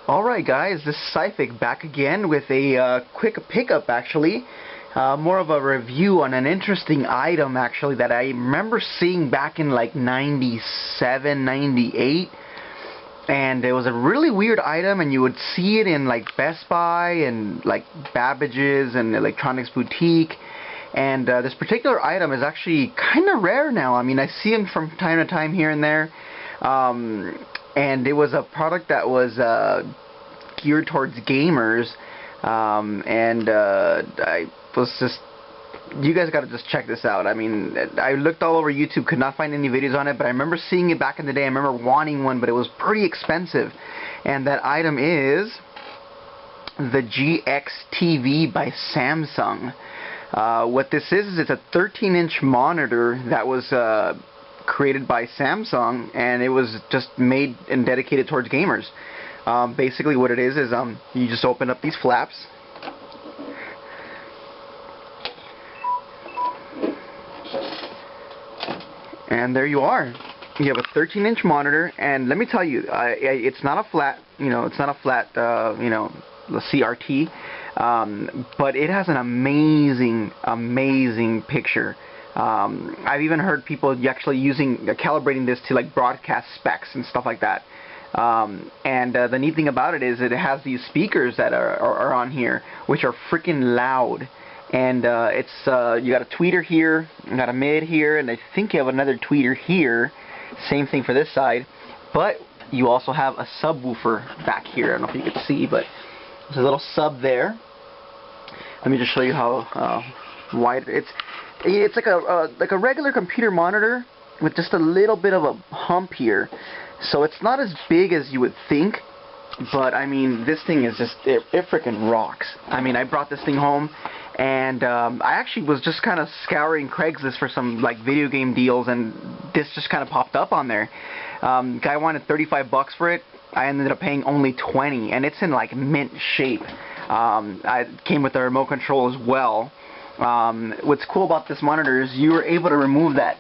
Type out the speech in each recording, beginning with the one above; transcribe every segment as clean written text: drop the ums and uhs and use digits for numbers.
Alright guys, this is Syphic back again with a quick pickup actually. More of a review on an interesting item actually that I remember seeing back in like 97, 98. And it was a really weird item, and you would see it in like Best Buy and like Babbage's and Electronics Boutique. And this particular item is actually kind of rare now. I mean, I see them from time to time here and there. And it was a product that was geared towards gamers, and I was just, you guys gotta just check this out. I mean, I looked all over YouTube, could not find any videos on it, but I remember seeing it back in the day. I remember wanting one, but it was pretty expensive. And that item is the GXTV by Samsung. What this is it's a 13-inch monitor that was created by Samsung, and it was just made and dedicated towards gamers. Basically what it is you just open up these flaps, and there you are. You have a 13-inch monitor, and let me tell you, it's not a flat, it's not a flat, the CRT, but it has an amazing picture. I've even heard people actually calibrating this to like broadcast specs and stuff like that. And the neat thing about it is it has these speakers that are on here, which are freaking loud. And it's you got a tweeter here, you got a mid here, and I think you have another tweeter here. Same thing for this side, but you also have a subwoofer back here. I don't know if you can see, but there's a little sub there. Let me just show you how wide it's. It's like a regular computer monitor with just a little bit of a hump here. So it's not as big as you would think, but I mean, this thing is just, it freaking rocks. I mean, I brought this thing home, and I actually was just kind of scouring Craigslist for some like video game deals, and this just kind of popped up on there. Guy wanted 35 bucks for it. I ended up paying only 20, and it's in like mint shape. I came with a remote control as well. What's cool about this monitor is you were able to remove that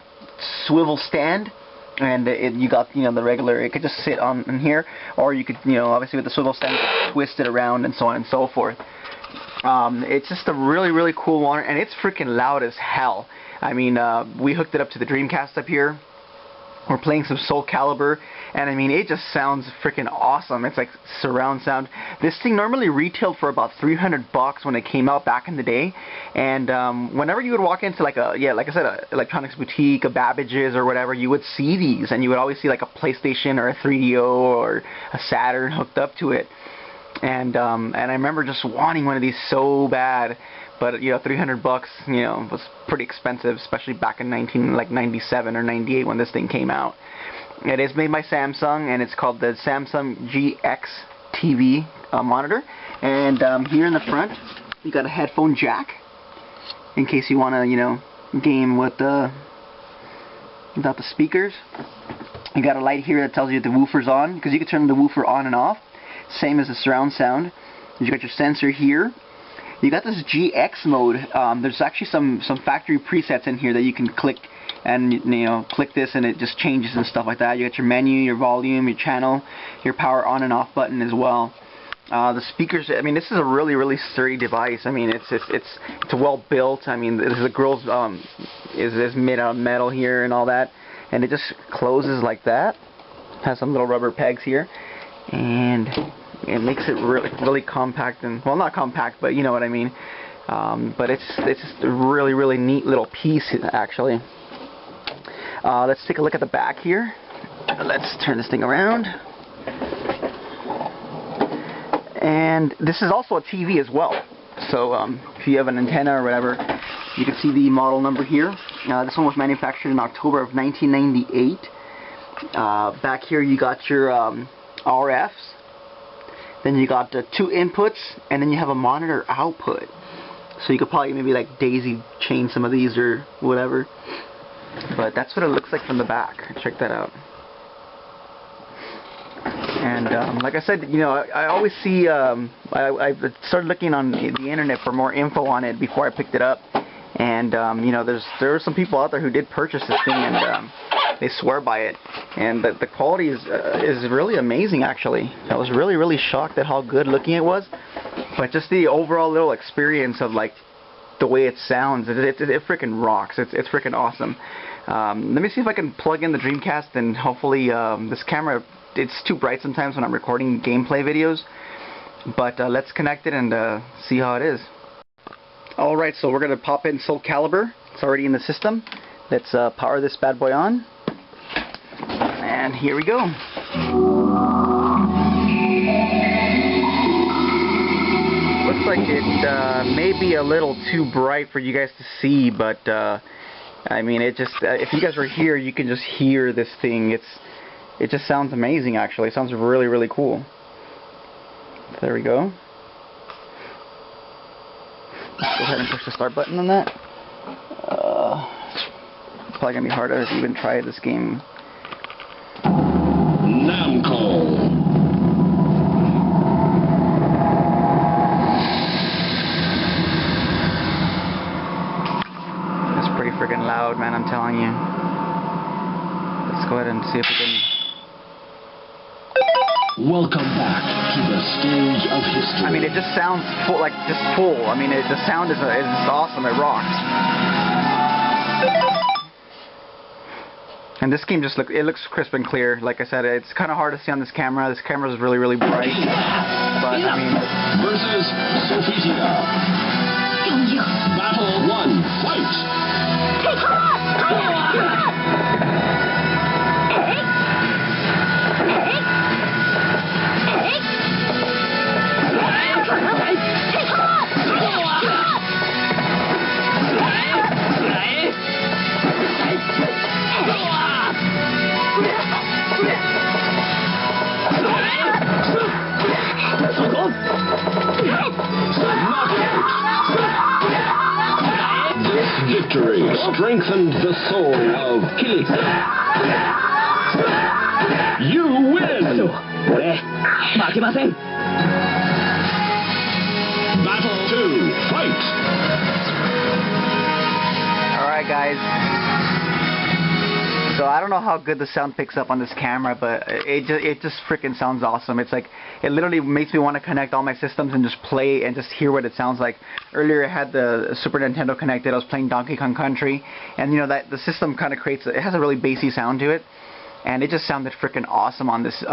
swivel stand, and you got the regular. It could just sit on in here, or you could obviously with the swivel stand twist it around and so on and so forth. It's just a really cool monitor, and it's freaking loud as hell. I mean, we hooked it up to the Dreamcast up here. We're playing some Soulcalibur, and I mean, it just sounds freaking awesome. It's like surround sound. This thing normally retailed for about 300 bucks when it came out back in the day, and whenever you would walk into like like I said, a Electronics Boutique, a Babbage's or whatever, you would see these, and you would always see like a PlayStation or a 3DO or a Saturn hooked up to it. And I remember just wanting one of these so bad, but 300 bucks, was pretty expensive, especially back in 97 or 98 when this thing came out. It is made by Samsung, and it's called the Samsung GXTV monitor. And here in the front, you got a headphone jack in case you want to, game with without the speakers. You got a light here that tells you the woofer's on, because you can turn the woofer on and off. Same as the surround sound. You got your sensor here. You got this GX mode. There's actually some factory presets in here that you can click, and click this and it just changes and stuff like that. You got your menu, your volume, your channel, your power on and off button as well. The speakers. I mean, this is a really sturdy device. I mean, it's well built. I mean, the girl's is made out of metal here and all that, and it just closes like that. Has some little rubber pegs here, and it makes it really compact, and well, not compact, but you know what I mean. But it's just a really neat little piece actually. Let's take a look at the back here. Let's turn this thing around. And this is also a TV as well. So if you have an antenna or whatever, you can see the model number here. This one was manufactured in October of 1998. Back here you got your RFs. Then you got the 2 inputs, and then you have a monitor output. So you could probably maybe like daisy chain some of these or whatever. But that's what it looks like from the back. Check that out. And like I said, I always see, I started looking on the internet for more info on it before I picked it up. And there were some people out there who did purchase this thing, and they swear by it, and the quality is really amazing. Actually, I was really shocked at how good looking it was, but just the overall little experience of like the way it sounds, it freaking rocks. It's freaking awesome. Let me see if I can plug in the Dreamcast, and hopefully this camera, it's too bright sometimes when I'm recording gameplay videos, but let's connect it and see how it is. Alright, so we're going to pop in Soulcalibur. It's already in the system. Let's power this bad boy on, and here we go. Looks like it may be a little too bright for you guys to see, but I mean, it just if you guys were here, you can just hear this thing. It just sounds amazing. Actually, it sounds really cool. There we go. Let's go ahead and push the start button on that. It's probably gonna be hard to even try this game. Namco. Freaking loud, man, I'm telling you. Let's go ahead and see if we can. Welcome back to the stage of history. I mean, it just sounds full, like just full. I mean, the sound is awesome. It rocks. And this game just looks crisp and clear. Like I said, it's kind of hard to see on this camera. This camera is really bright. But I mean, versus Sophia. Battle 1, fight! Victory strengthened the soul of Kilik. You win! Battle 2, fight! Alright guys. So I don't know how good the sound picks up on this camera, but it just freaking sounds awesome. It's like, it literally makes me want to connect all my systems and just play and just hear what it sounds like. Earlier I had the Super Nintendo connected. I was playing Donkey Kong Country, and you know that the system kind of it has a really bassy sound to it, and it just sounded freaking awesome on this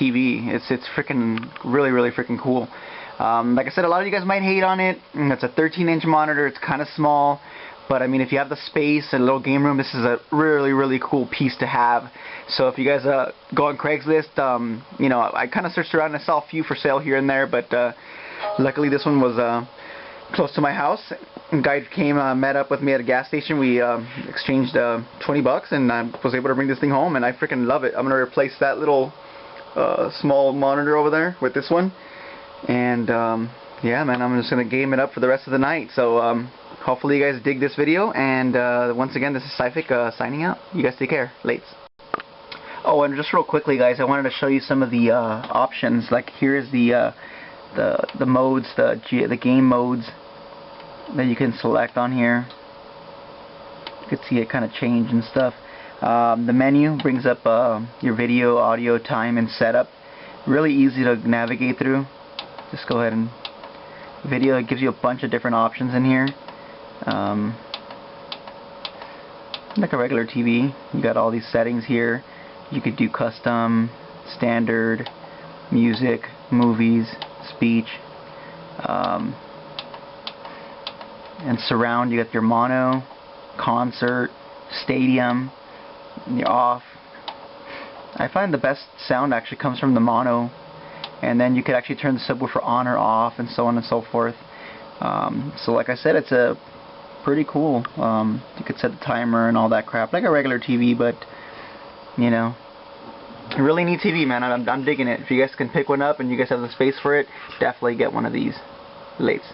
TV. It's freaking really freaking cool. Like I said, a lot of you guys might hate on it. It's a 13-inch monitor. It's kind of small. But I mean, if you have the space and a little game room, this is a really cool piece to have. So if you guys go on Craigslist, you know, I kind of searched around and I saw a few for sale here and there, but luckily this one was close to my house. A guy came, met up with me at a gas station. We exchanged 20 bucks, and I was able to bring this thing home, and I freaking love it. I'm gonna replace that little small monitor over there with this one, and yeah, man, I'm just gonna game it up for the rest of the night. So hopefully you guys dig this video, and once again, this is Syphic signing out. You guys take care. Lates. Oh, and just real quickly, guys, I wanted to show you some of the options. Like, here's the modes, the game modes that you can select on here. You can see it kind of change and stuff. The menu brings up your video, audio, time, and setup. Really easy to navigate through. Just go ahead and video. It gives you a bunch of different options in here. Like a regular TV, you got all these settings here. You could do custom, standard, music, movies, speech, and surround. You got your mono, concert, stadium, your off. I find the best sound actually comes from the mono, and then you could actually turn the subwoofer on or off, and so on and so forth. So like I said, it's a pretty cool. You could set the timer and all that crap like a regular TV, but you know, a really neat TV, man. I'm digging it. If you guys can pick one up and you guys have the space for it, definitely get one of these. Lates.